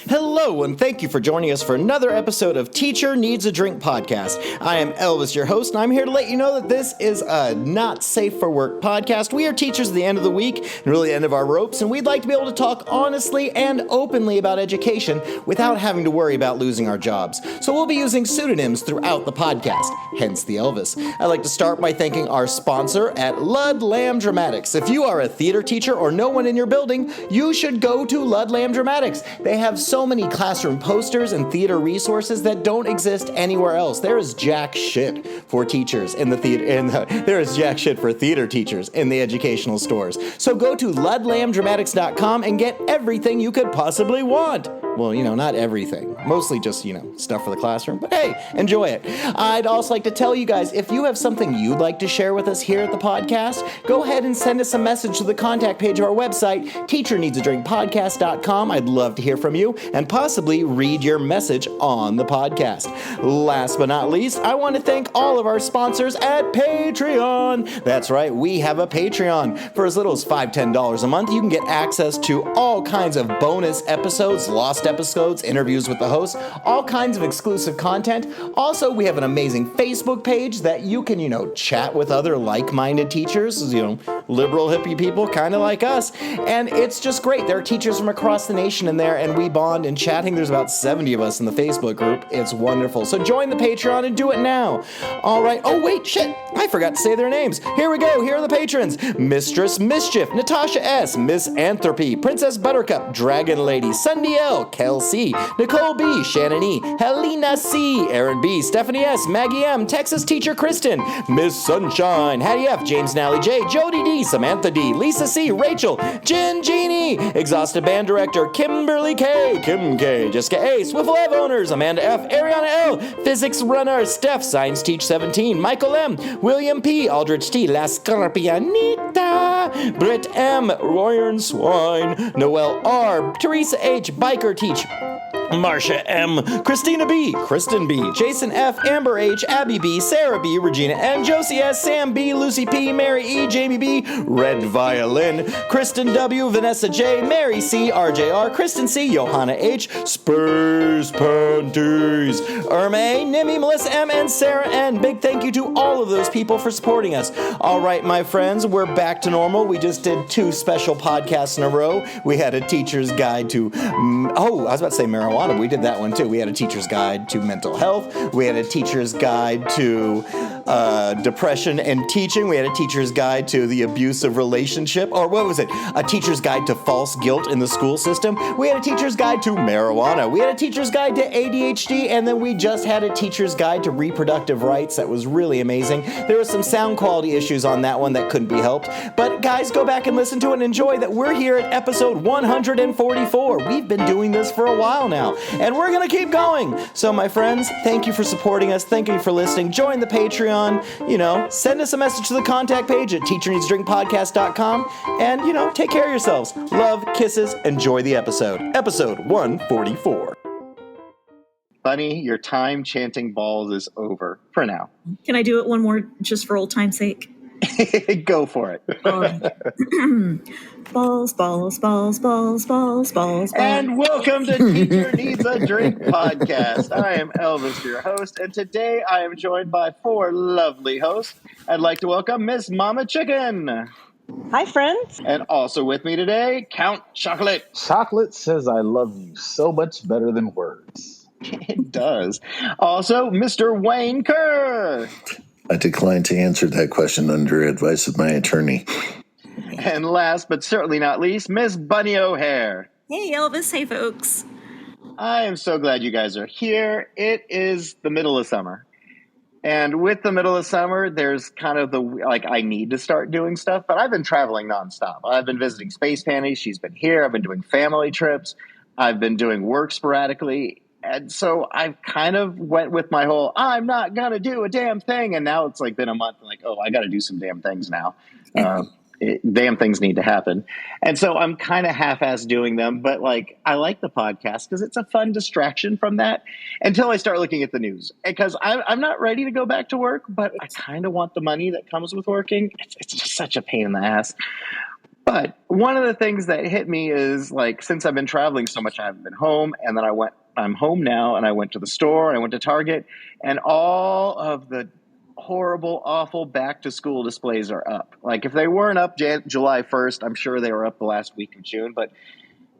Hello, and thank you for joining us for another episode of Teacher Needs a Drink podcast. I am Elvis, your host, and I'm here to let you know that this is a not safe for work podcast. We are teachers at the end of the week, and really the end of our ropes, and we'd like to be able to talk honestly and openly about education without having to worry about losing our jobs. So we'll be using pseudonyms throughout the podcast, hence the Elvis. I'd like to start by thanking our sponsor at Lud Lamb Dramatics. If you are a theater teacher or no one in your building, you should go to Lud Lamb Dramatics. They have so many classroom posters and theater resources that don't exist anywhere else. There is jack shit for teachers in the theater, there is jack shit for theater teachers in the educational stores. So go to ludlamdramatics.com and get everything you could possibly want. Well, not everything. Mostly just, stuff for the classroom. But hey, enjoy it. I'd also like to tell you guys, if you have something you'd like to share with us here at the podcast, go ahead and send us a message to the contact page of our website, teacherneedsadrinkpodcast.com. I'd love to hear from you and possibly read your message on the podcast. Last but not least, I want to thank all of our sponsors at Patreon. That's right, we have a Patreon. For as little as $5, $10 a month, you can get access to all kinds of bonus episodes, lost episodes, interviews with the host, all kinds of exclusive content. Also, we have an amazing Facebook page that you can, chat with other like-minded teachers, liberal hippie people kind of like us. And it's just great. There are teachers from across the nation in there, and we bond and chatting. There's about 70 of us in the Facebook group. It's wonderful. So join the Patreon and do it now. All right. Oh, wait, shit. I forgot to say their names. Here we go. Here are the patrons. Mistress Mischief, Natasha S., Miss Anthropy, Princess Buttercup, Dragon Lady, Sunday L., Kelsey, Nicole B., Shannon E., Helena C., Aaron B., Stephanie S., Maggie M., Texas Teacher Kristen, Miss Sunshine, Hattie F., James Nally J., Jody D., Samantha D., Lisa C., Rachel, Jen Genie, Exhausted Band Director, Kimberly K., Kim K., Jessica A., Swivel Ev Owners, Amanda F., Ariana L., Physics Runner, Steph, Science Teach 17, Michael M., William P., Aldrich T., La Scorpianita, Britt M., Royan Swine, Noel R., Teresa H., Biker Teach, Marsha M., Christina B., Kristen B., Jason F., Amber H., Abby B., Sarah B., Regina N., Josie S., Sam B., Lucy P., Mary E., Jamie B., Red Violin, Kristen W., Vanessa J., Mary C., RJR, Kristen C., Johanna H., Space Panties, Irma A., Nimi, Melissa M., and Sarah N. Big thank you to all of those people for supporting us. All right, my friends, we're back to normal. We just did 2 special podcasts in a row. We had a teacher's guide to, I was about to say marijuana. We did that one too. We had a teacher's guide to mental health. We had a teacher's guide to depression and teaching. We had a teacher's guide to the abusive relationship. Or what was it? A teacher's guide to false guilt in the school system. We had a teacher's guide to marijuana. We had a teacher's guide to ADHD. And then we just had a teacher's guide to reproductive rights. That was really amazing. There were some sound quality issues on that one that couldn't be helped. But guys, go back and listen to it and enjoy that we're here at episode 144. We've been doing this for a while now. And we're going to keep going. So, my friends, thank you for supporting us. Thank you for listening. Join the Patreon. Send us a message to the contact page at teacherneedsdrinkpodcast.com. And, take care of yourselves. Love, kisses, enjoy the episode. Episode 144. Bunny, your time chanting balls is over for now. Can I do it one more just for old time's sake? Go for it. Balls, balls, balls, balls, balls, balls. And welcome to Teacher Needs a Drink podcast. I am Elvis, your host, and today I am joined by 4 lovely hosts. I'd like to welcome Miss Mama Chicken. Hi, friends. And also with me today, Count Chocolate. Chocolate says I love you so much better than words. It does. Also, Mr. Wayne Kerr. I decline to answer that question under advice of my attorney. And last but certainly not least, Miss Bunny O'Hare. Hey, Elvis. Hey, folks. I am so glad you guys are here. It is the middle of summer. And with the middle of summer, there's kind of I need to start doing stuff, but I've been traveling nonstop. I've been visiting Space Panties. She's been here. I've been doing family trips. I've been doing work sporadically. And so I've kind of went with my whole, I'm not going to do a damn thing. And now it's been a month. I'm I got to do some damn things now. Damn things need to happen. And so I'm kind of half-assed doing them. But I like the podcast because it's a fun distraction from that until I start looking at the news. Because I'm not ready to go back to work, but I kind of want the money that comes with working. It's just such a pain in the ass. But one of the things that hit me is like, since I've been traveling so much, I haven't been home. And then I'm home now, and I went to the store, and I went to Target, and all of the horrible, awful back to school displays are up. Like, if they weren't up July 1st, I'm sure they were up the last week of June, but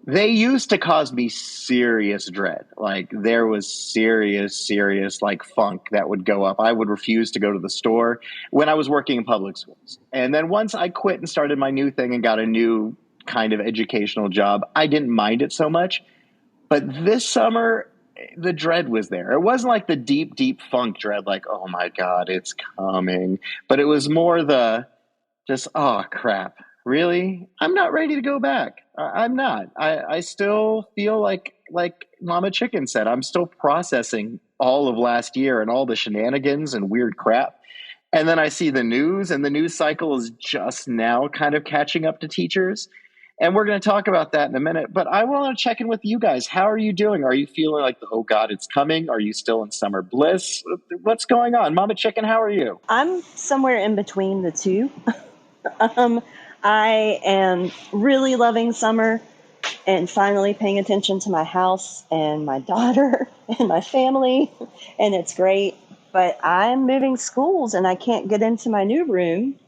they used to cause me serious dread. Like, there was serious like funk that would go up. I would refuse to go to the store when I was working in public schools. And then once I quit and started my new thing and got a new kind of educational job, I didn't mind it so much. But this summer, the dread was there. It wasn't like the deep funk dread, like, oh my God, it's coming. But it was more the just, oh crap, really? I'm not ready to go back. I'm not. I still feel like Mama Chicken said, I'm still processing all of last year and all the shenanigans and weird crap. And then I see the news, and the news cycle is just now kind of catching up to teachers. And we're going to talk about that in a minute. But I want to check in with you guys. How are you doing? Are you feeling like, oh God, it's coming? Are you still in summer bliss? What's going on? Mama Chicken, how are you? I'm somewhere in between the two. um, I am really loving summer and finally paying attention to my house and my daughter and my family, and it's great. But I'm moving schools and I can't get into my new room,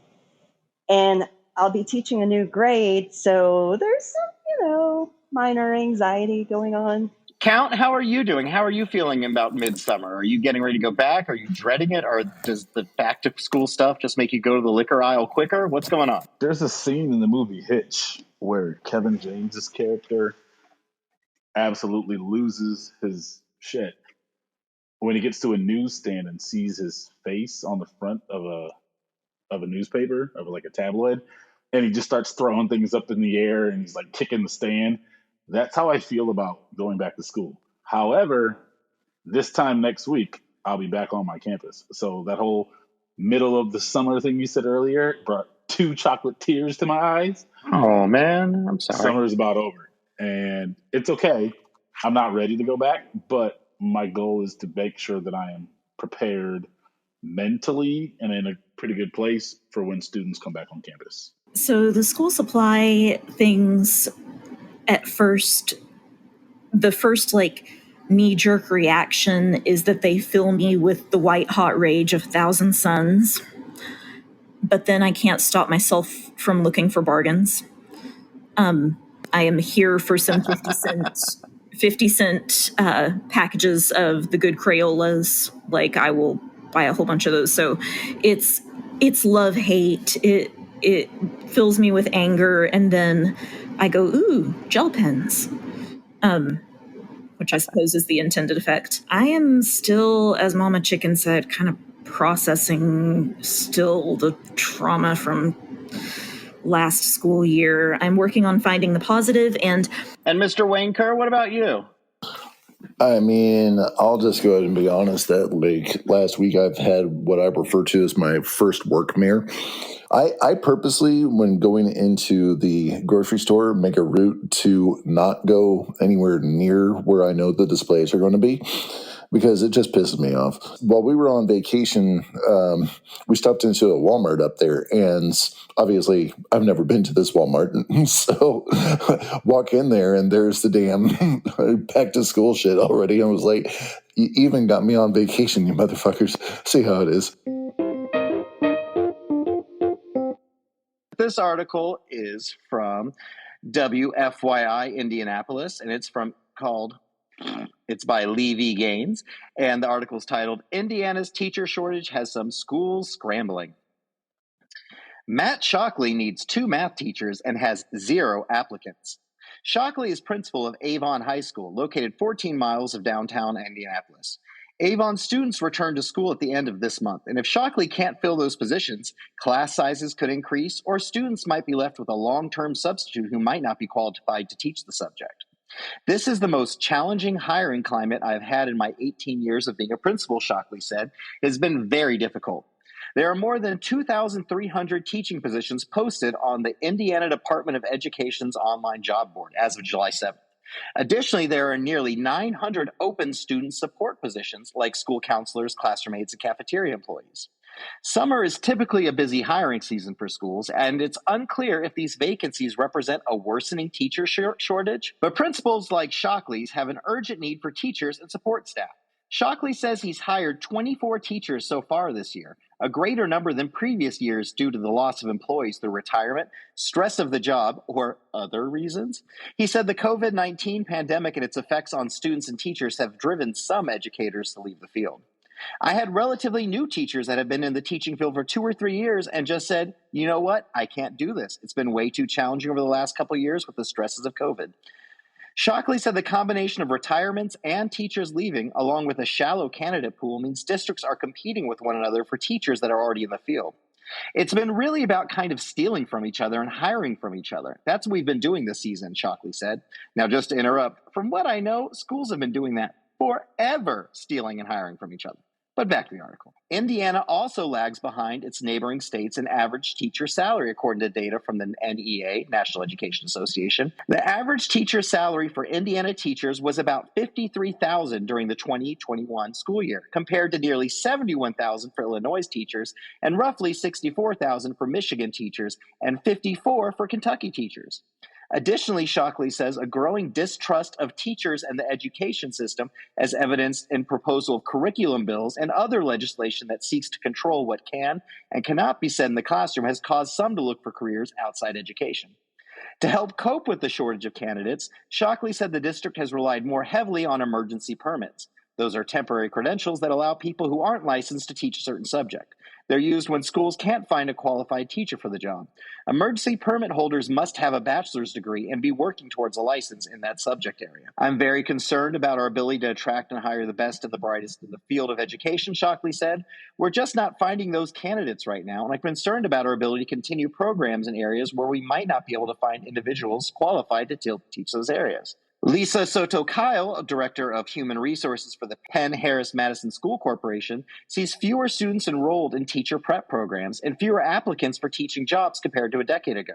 and I'll be teaching a new grade, so there's some, minor anxiety going on. Count, how are you doing? How are you feeling about midsummer? Are you getting ready to go back? Are you dreading it? Or does the back to school stuff just make you go to the liquor aisle quicker? What's going on? There's a scene in the movie Hitch where Kevin James's character absolutely loses his shit when he gets to a newsstand and sees his face on the front of a newspaper, of like a tabloid, and he just starts throwing things up in the air and he's like kicking the stand. That's how I feel about going back to school. However, this time next week, I'll be back on my campus. So that whole middle of the summer thing you said earlier brought two chocolate tears to my eyes. Oh, man, I'm sorry. Summer is about over. And it's okay. I'm not ready to go back, but my goal is to make sure that I am prepared mentally and in a pretty good place for when students come back on campus. So the school supply things at first, the first like knee-jerk reaction is that they fill me with the white hot rage of 1,000 suns. But then I can't stop myself from looking for bargains. I am here for some 50 cent packages of the good Crayolas. Like, I will buy a whole bunch of those. So it's love hate. It fills me with anger, and then I go, ooh, gel pens. Which I suppose is the intended effect. I am still, as Mama Chicken said, kind of processing still the trauma from last school year. I'm working on finding the positive. And Mr. Wayne Kerr, what about you? I mean, I'll just go ahead and be honest that like last week I've had what I refer to as my first work mirror. I purposely, when going into the grocery store, make a route to not go anywhere near where I know the displays are going to be because it just pisses me off. While we were on vacation, we stopped into a Walmart up there, and obviously I've never been to this Walmart. So walk in there and there's the damn back to school shit already. I was like, you even got me on vacation, you motherfuckers. See how it is. This article is from WFYI Indianapolis, and it's by Lee V. Gaines, and the article is titled, Indiana's Teacher Shortage Has Some Schools Scrambling. Matt Shockley needs 2 math teachers and has 0 applicants. Shockley is principal of Avon High School, located 14 miles of downtown Indianapolis. Avon students return to school at the end of this month, and if Shockley can't fill those positions, class sizes could increase, or students might be left with a long-term substitute who might not be qualified to teach the subject. This is the most challenging hiring climate I've had in my 18 years of being a principal, Shockley said. It has been very difficult. There are more than 2,300 teaching positions posted on the Indiana Department of Education's online job board as of July 7th. Additionally, there are nearly 900 open student support positions like school counselors, classroom aides, and cafeteria employees. Summer is typically a busy hiring season for schools, and it's unclear if these vacancies represent a worsening teacher shortage. But principals like Shockley's have an urgent need for teachers and support staff. Shockley says he's hired 24 teachers so far this year, a greater number than previous years due to the loss of employees through retirement, stress of the job, or other reasons. He said the COVID-19 pandemic and its effects on students and teachers have driven some educators to leave the field. I had relatively new teachers that have been in the teaching field for 2 or 3 years and just said, you know what, I can't do this. It's been way too challenging over the last couple of years with the stresses of COVID. Shockley said the combination of retirements and teachers leaving, along with a shallow candidate pool, means districts are competing with one another for teachers that are already in the field. It's been really about kind of stealing from each other and hiring from each other. That's what we've been doing this season, Shockley said. Now, just to interrupt, from what I know, schools have been doing that forever, stealing and hiring from each other. But back to the article. Indiana also lags behind its neighboring states in average teacher salary, according to data from the NEA, National Education Association. The average teacher salary for Indiana teachers was about $53,000 during the 2021 school year, compared to nearly $71,000 for Illinois teachers and roughly $64,000 for Michigan teachers and $54,000 for Kentucky teachers. Additionally, Shockley says a growing distrust of teachers and the education system, as evidenced in proposal of curriculum bills and other legislation that seeks to control what can and cannot be said in the classroom, has caused some to look for careers outside education. To help cope with the shortage of candidates, Shockley said the district has relied more heavily on emergency permits. Those are temporary credentials that allow people who aren't licensed to teach a certain subject. They're used when schools can't find a qualified teacher for the job. Emergency permit holders must have a bachelor's degree and be working towards a license in that subject area. I'm very concerned about our ability to attract and hire the best and the brightest in the field of education, Shockley said. We're just not finding those candidates right now, and I'm concerned about our ability to continue programs in areas where we might not be able to find individuals qualified to teach those areas. Lisa Soto-Kyle, Director of Human Resources for the Penn Harris Madison School Corporation, sees fewer students enrolled in teacher prep programs and fewer applicants for teaching jobs compared to a decade ago.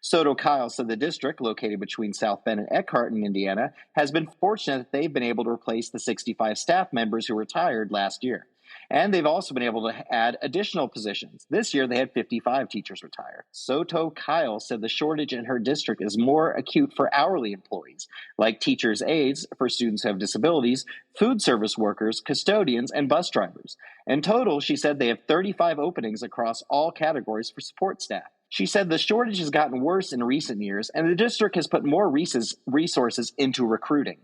Soto-Kyle said the district, located between South Bend and Eckhart in Indiana, has been fortunate that they've been able to replace the 65 staff members who retired last year. And they've also been able to add additional positions. This year, they had 55 teachers retire. Soto-Kyle said the shortage in her district is more acute for hourly employees, like teachers' aides for students who have disabilities, food service workers, custodians, and bus drivers. In total, she said they have 35 openings across all categories for support staff. She said the shortage has gotten worse in recent years, and the district has put more resources into recruiting.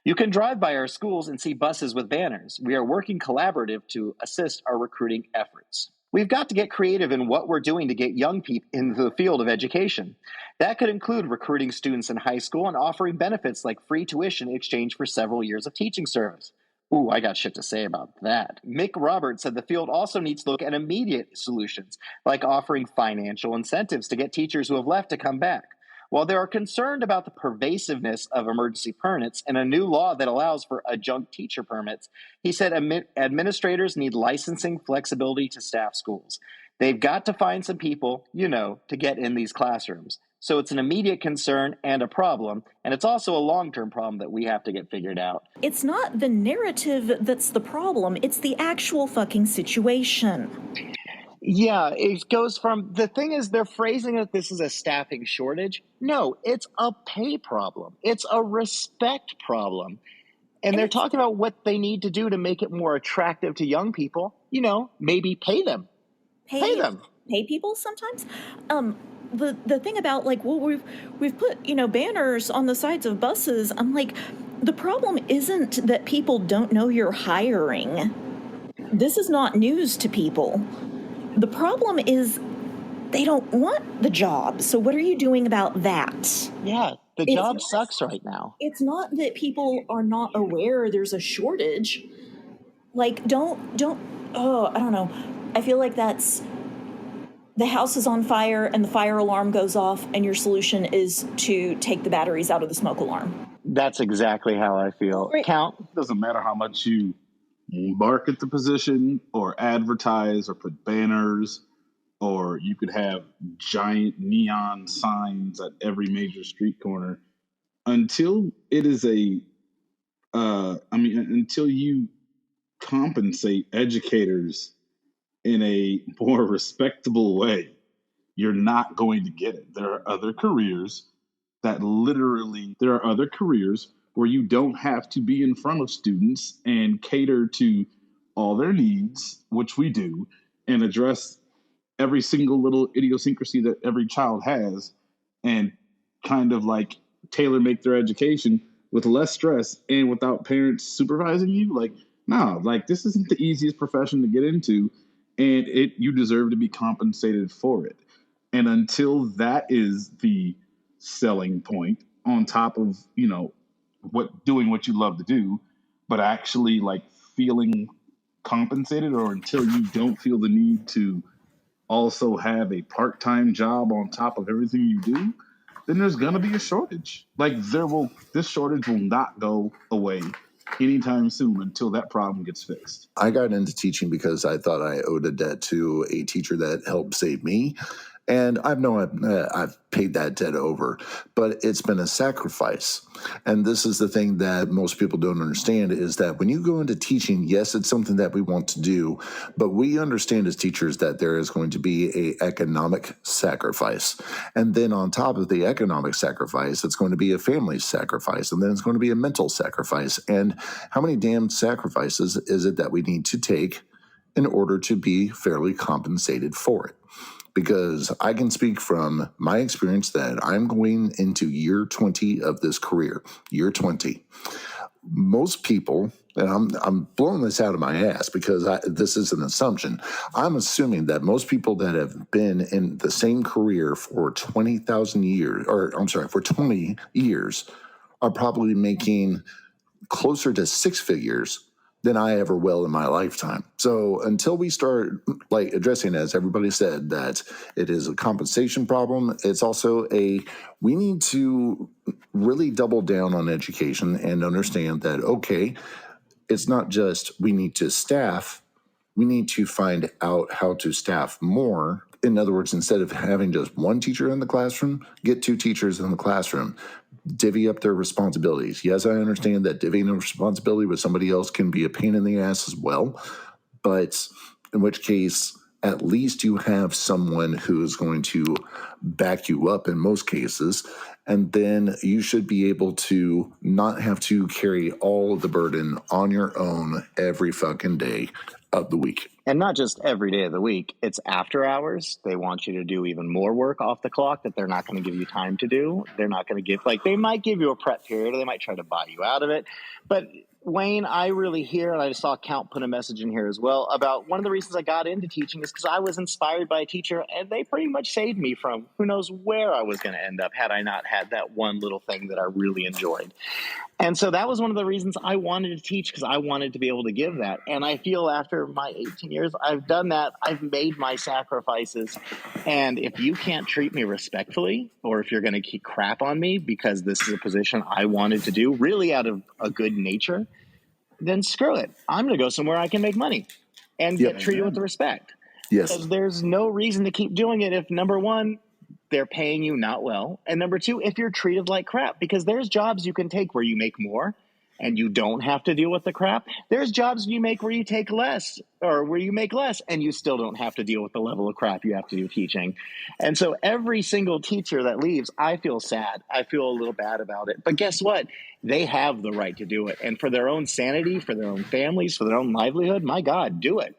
You can drive by our schools and see buses with banners. We are working collaborative to assist our recruiting efforts. We've got to get creative in what we're doing to get young people into the field of education. That could include recruiting students in high school and offering benefits like free tuition in exchange for several years of teaching service. Ooh, I got shit to say about that. Mick Roberts said the field also needs to look at immediate solutions, like offering financial incentives to get teachers who have left to come back. While they are concerned about the pervasiveness of emergency permits and a new law that allows for adjunct teacher permits, he said administrators need licensing flexibility to staff schools. They've got to find some people, to get in these classrooms. So it's an immediate concern and a problem, and it's also a long-term problem that we have to get figured out. It's not the narrative that's the problem, it's the actual fucking situation. Yeah, it goes from, the thing is, they're phrasing it, this is a staffing shortage. No, it's a pay problem. It's a respect problem. And they're talking about what they need to do to make it more attractive to young people. Maybe pay them. Pay them. Pay people sometimes. The thing about we've put banners on the sides of buses. I'm like, the problem isn't that people don't know you're hiring. This is not news to people. The problem is they don't want the job. So what are you doing about that? Yeah, the job sucks right now. It's not that people are not aware there's a shortage. I don't know. I feel like that's the house is on fire and the fire alarm goes off and your solution is to take the batteries out of the smoke alarm. That's exactly how I feel. Right. It doesn't matter how much you market the position or advertise or put banners, or you could have giant neon signs at every major street corner. Until it is until you compensate educators in a more respectable way, you're not going to get it. There are other careers where you don't have to be in front of students and cater to all their needs, which we do, and address every single little idiosyncrasy that every child has, and kind of like tailor make their education with less stress and without parents supervising you. Like, no, like this isn't the easiest profession to get into, and you deserve to be compensated for it. And until that is the selling point, on top of doing what you love to do, but actually like feeling compensated, or until you don't feel the need to also have a part-time job on top of everything you do, then there's going to be a shortage. Like this shortage will not go away anytime soon until that problem gets fixed. I got into teaching because I thought I owed a debt to a teacher that helped save me. And I've paid that debt over, but it's been a sacrifice. And this is the thing that most people don't understand, is that when you go into teaching, yes, it's something that we want to do, but we understand as teachers that there is going to be an economic sacrifice. And then on top of the economic sacrifice, it's going to be a family sacrifice, and then it's going to be a mental sacrifice. And how many damn sacrifices is it that we need to take in order to be fairly compensated for it? Because I can speak from my experience that I'm going into year 20 of this career, year 20. Most people, and I'm blowing this out of my ass because this is an assumption. I'm assuming that most people that have been in the same career for 20,000 years, for 20 years, are probably making closer to six figures than I ever will in my lifetime. So until we start like addressing, as everybody said, that it is a compensation problem, it's also we need to really double down on education and understand that, okay, it's not just we need to staff, we need to find out how to staff more. In other words, instead of having just one teacher in the classroom, get two teachers in the classroom. Divvy up their responsibilities. Yes, I understand that divvying a responsibility with somebody else can be a pain in the ass as well, but in which case, at least you have someone who is going to back you up in most cases, and then you should be able to not have to carry all of the burden on your own every fucking day of the week. And not just every day of the week, it's after hours. They want you to do even more work off the clock that they're not going to give you time to do. They're not going to give, they might give you a prep period, or they might try to buy you out of it. But Wayne, I really hear, and I saw Count put a message in here as well, about one of the reasons I got into teaching is because I was inspired by a teacher, and they pretty much saved me from who knows where I was going to end up had I not had that one little thing that I really enjoyed. And so that was one of the reasons I wanted to teach, because I wanted to be able to give that. And I feel after my 18 years, I've done that. I've made my sacrifices. And if you can't treat me respectfully, or if you're going to keep crap on me because this is a position I wanted to do really out of a good nature, then screw it. I'm going to go somewhere I can make money and get treated with respect. Yes. Because there's no reason to keep doing it if, number one, they're paying you not well, and number two, if you're treated like crap, because there's jobs you can take where you make more and you don't have to deal with the crap. There's jobs you make where you take less, or where you make less and you still don't have to deal with the level of crap you have to do teaching. And so every single teacher that leaves, I feel sad. I feel a little bad about it. But guess what? They have the right to do it. And for their own sanity, for their own families, for their own livelihood, my God, do it.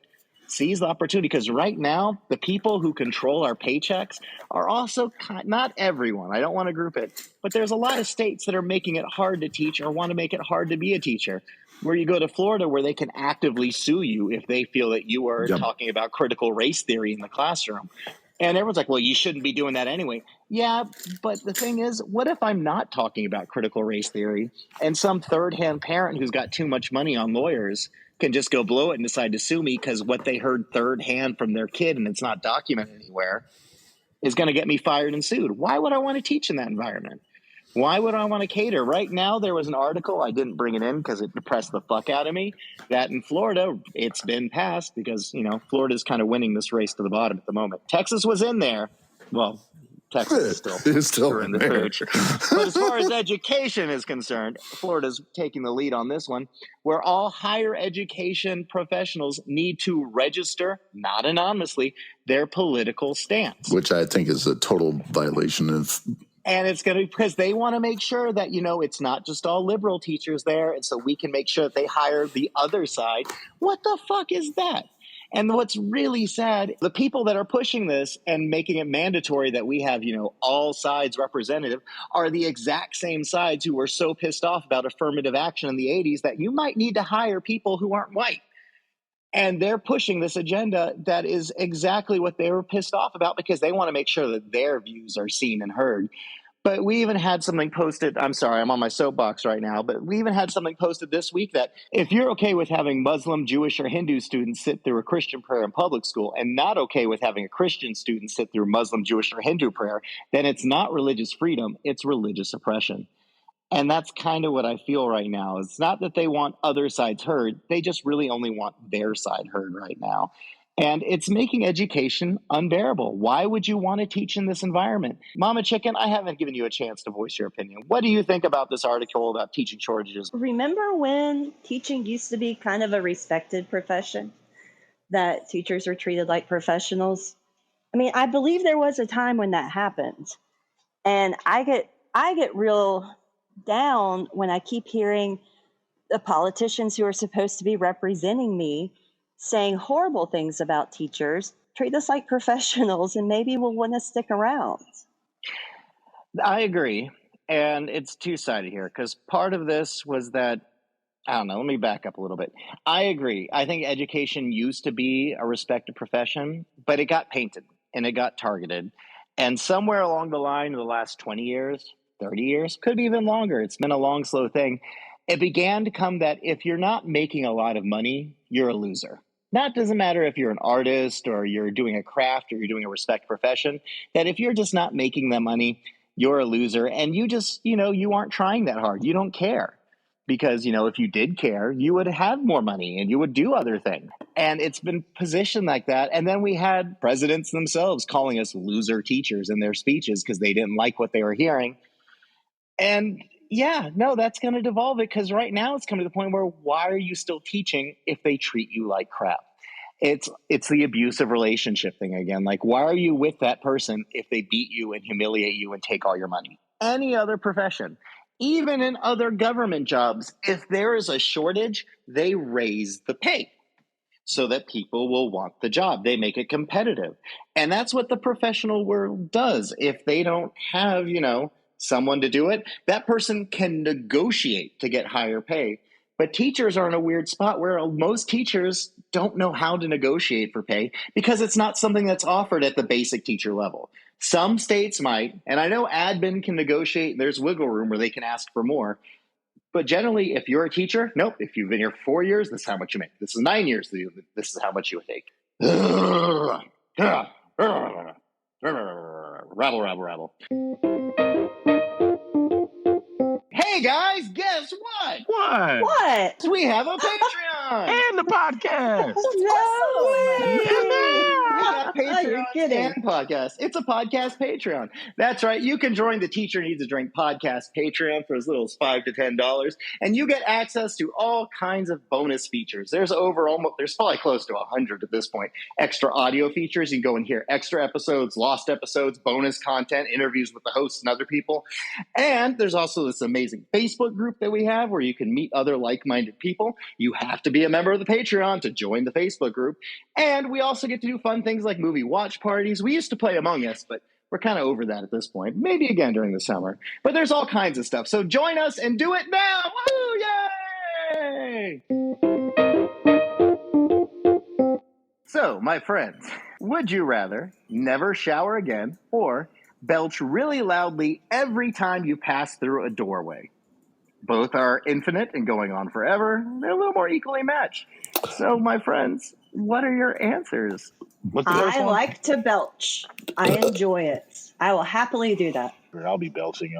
Seize the opportunity, because right now, the people who control our paychecks are also not everyone. I don't want to group it, but there's a lot of states that are making it hard to teach or want to make it hard to be a teacher. Where you go to Florida, where they can actively sue you if they feel that you are talking about critical race theory in the classroom. And everyone's like, well, you shouldn't be doing that anyway. Yeah, but the thing is, what if I'm not talking about critical race theory and some third-hand parent who's got too much money on lawyers can just go blow it and decide to sue me because what they heard third hand from their kid and it's not documented anywhere is going to get me fired and sued? Why would I want to teach in that environment? Why would I want to cater? Right now, there was an article, I didn't bring it in because it depressed the fuck out of me, that in Florida, it's been passed because, Florida's kind of winning this race to the bottom at the moment. Texas was in there. Well, Texas is still It's still screwing the there. pooch. But as far as education is concerned, Florida's taking the lead on this one, where all higher education professionals need to register, not anonymously, their political stance. Which I think is a total violation of. And it's going to, because they want to make sure that, it's not just all liberal teachers there. And so we can make sure that they hire the other side. What the fuck is that? And what's really sad, the people that are pushing this and making it mandatory that we have, all sides representative are the exact same sides who were so pissed off about affirmative action in the 80s that you might need to hire people who aren't white. And they're pushing this agenda that is exactly what they were pissed off about because they want to make sure that their views are seen and heard. But we even had something posted. I'm sorry, I'm on my soapbox right now. But we even had something posted this week that if you're okay with having Muslim, Jewish, or Hindu students sit through a Christian prayer in public school and not okay with having a Christian student sit through Muslim, Jewish, or Hindu prayer, then it's not religious freedom, it's religious oppression. And that's kind of what I feel right now. It's not that they want other sides heard. They just really only want their side heard right now. And it's making education unbearable. Why would you want to teach in this environment? Mama Chicken, I haven't given you a chance to voice your opinion. What do you think about this article about teaching shortages? Remember when teaching used to be kind of a respected profession, that teachers were treated like professionals? I mean, I believe there was a time when that happened. And I get real down when I keep hearing the politicians who are supposed to be representing me saying horrible things about teachers. Treat us like professionals and maybe we'll want to stick around. I agree. And it's two-sided here because part of this was that, I don't know, let me back up a little bit. I agree. I think education used to be a respected profession, but it got painted and it got targeted. And somewhere along the line in the last 20 years, 30 years, could be even longer. It's been a long, slow thing. It began to come that if you're not making a lot of money, you're a loser. That doesn't matter if you're an artist or you're doing a craft or you're doing a respect profession, that if you're just not making that money, you're a loser. And you just, you aren't trying that hard. You don't care. Because, if you did care, you would have more money and you would do other things. And it's been positioned like that. And then we had presidents themselves calling us loser teachers in their speeches because they didn't like what they were hearing. And yeah, no, that's going to devolve it because right now it's coming to the point where why are you still teaching if they treat you like crap? It's the abusive relationship thing again. Like, why are you with that person if they beat you and humiliate you and take all your money? Any other profession, even in other government jobs, if there is a shortage, they raise the pay so that people will want the job. They make it competitive. And that's what the professional world does. If they don't have, someone to do it, that person can negotiate to get higher pay. But teachers are in a weird spot where most teachers don't know how to negotiate for pay because it's not something that's offered at the basic teacher level. Some states might, and I know admin can negotiate. There's wiggle room where they can ask for more. But generally, if you're a teacher, nope, if you've been here 4 years, this is how much you make. This is 9 years, this is how much you would take. Rabble, rabble, rabble. Hey guys, guess what? What? We have a Patreon And the podcast. We got Patreon and podcast. It's a podcast Patreon. That's right. You can join the Teacher Needs a Drink podcast Patreon for as little as $5 to $10, and you get access to all kinds of bonus features. There's probably close to 100 at this point. Extra audio features. You can go and hear extra episodes, lost episodes, bonus content, interviews with the hosts and other people. And there's also this amazing Facebook group that we have where you can meet other like-minded people. You have to be a member of the Patreon to join the Facebook group. And we also get to do fun things like movie watch parties. We used to play Among Us, but we're kind of over that at this point. Maybe again during the summer. But there's all kinds of stuff. So join us and do it now. Woo! Yay! So, my friends, would you rather never shower again or belch really loudly every time you pass through a doorway? Both are infinite and going on forever. They're a little more equally matched. So, my friends, what are your answers? What's the first I one? like to belch. I enjoy it. I will happily do that. I'll be belching.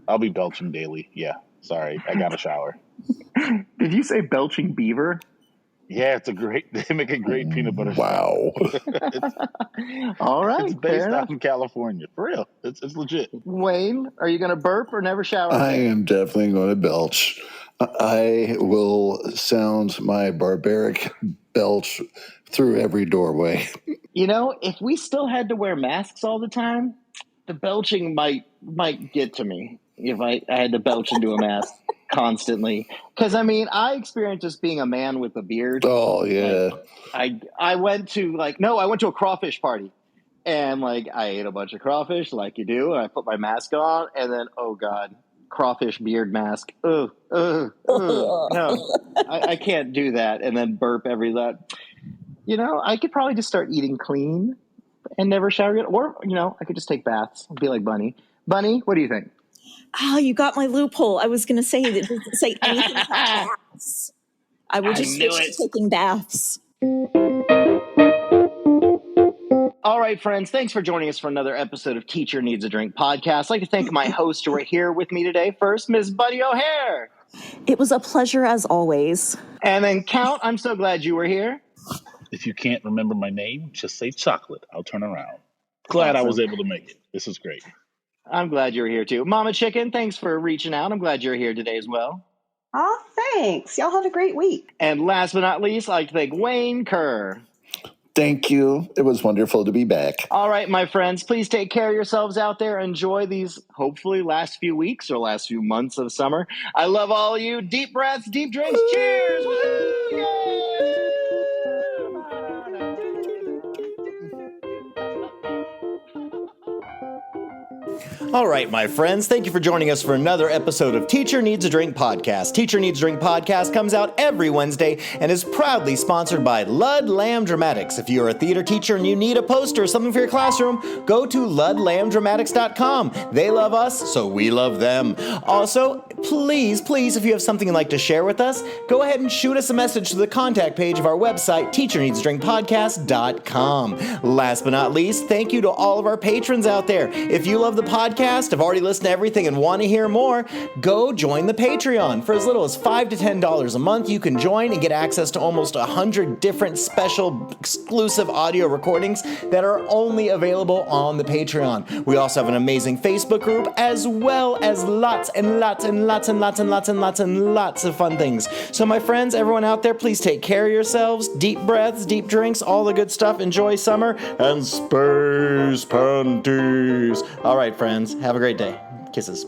I'll be belching daily. Yeah. Sorry, I got a shower. Did you say belching beaver? Yeah, it's a great. They make a great peanut butter Wow. All right, It's fair based out enough. in California, for real. It's legit. Wayne, are you going to burp or never shower I again? am definitely going to belch. I will sound my barbaric belch through every doorway. You know, if we still had to wear masks all the time, the belching might get to me if I had to belch into a mask constantly. Because I mean, I experienced just being a man with a beard. Oh, yeah. I went to I went to a crawfish party, and I ate a bunch of crawfish like you do, and I put my mask on, and then oh god, crawfish beard mask. Ugh, ugh, ugh. No, I can't do that, and then burp every that. You know, I could probably just start eating clean and never shower again. Or, I could just take baths and be like Bunny. Bunny, what do you think? Oh, you got my loophole. I was going to say that it doesn't say anything about baths. I will just knew switch it. to taking baths. All right, friends, thanks for joining us for another episode of Teacher Needs a Drink podcast. I'd like to thank my hosts who are here with me today. First, Ms. Buddy O'Hare. It was a pleasure as always. And then Count, I'm so glad you were here. If you can't remember my name, just say chocolate. I'll turn around. Glad I was Awesome. able to make it. This is great. I'm glad you were here too. Mama Chicken, thanks for reaching out. I'm glad you're here today as well. Oh, thanks. Y'all have a great week. And last but not least, I'd like to thank Wayne Kerr. Thank you. It was wonderful to be back. All right, my friends, please take care of yourselves out there. Enjoy these, hopefully, last few weeks or last few months of summer. I love all of you. Deep breaths, deep drinks. Cheers. Woo! Yay! All right, my friends, thank you for joining us for another episode of Teacher Needs a Drink podcast. Teacher Needs a Drink podcast comes out every Wednesday and is proudly sponsored by Lud Lamb Dramatics. If you're a theater teacher and you need a poster or something for your classroom, go to ludlambdramatics.com. They love us, so we love them. Also, please, if you have something you'd like to share with us, go ahead and shoot us a message to the contact page of our website, teacherneedsdrinkpodcast.com. Last but not least, thank you to all of our patrons out there. If you love the podcast, have already listened to everything and want to hear more, go join the Patreon. For as little as $5 to $10 a month, you can join and get access to almost 100 different special exclusive audio recordings that are only available on the Patreon. We also have an amazing Facebook group, as well as lots of fun things. So my friends, everyone out there, please take care of yourselves. Deep breaths, deep drinks, all the good stuff. Enjoy summer and space panties. All right, friends, have a great day. Kisses.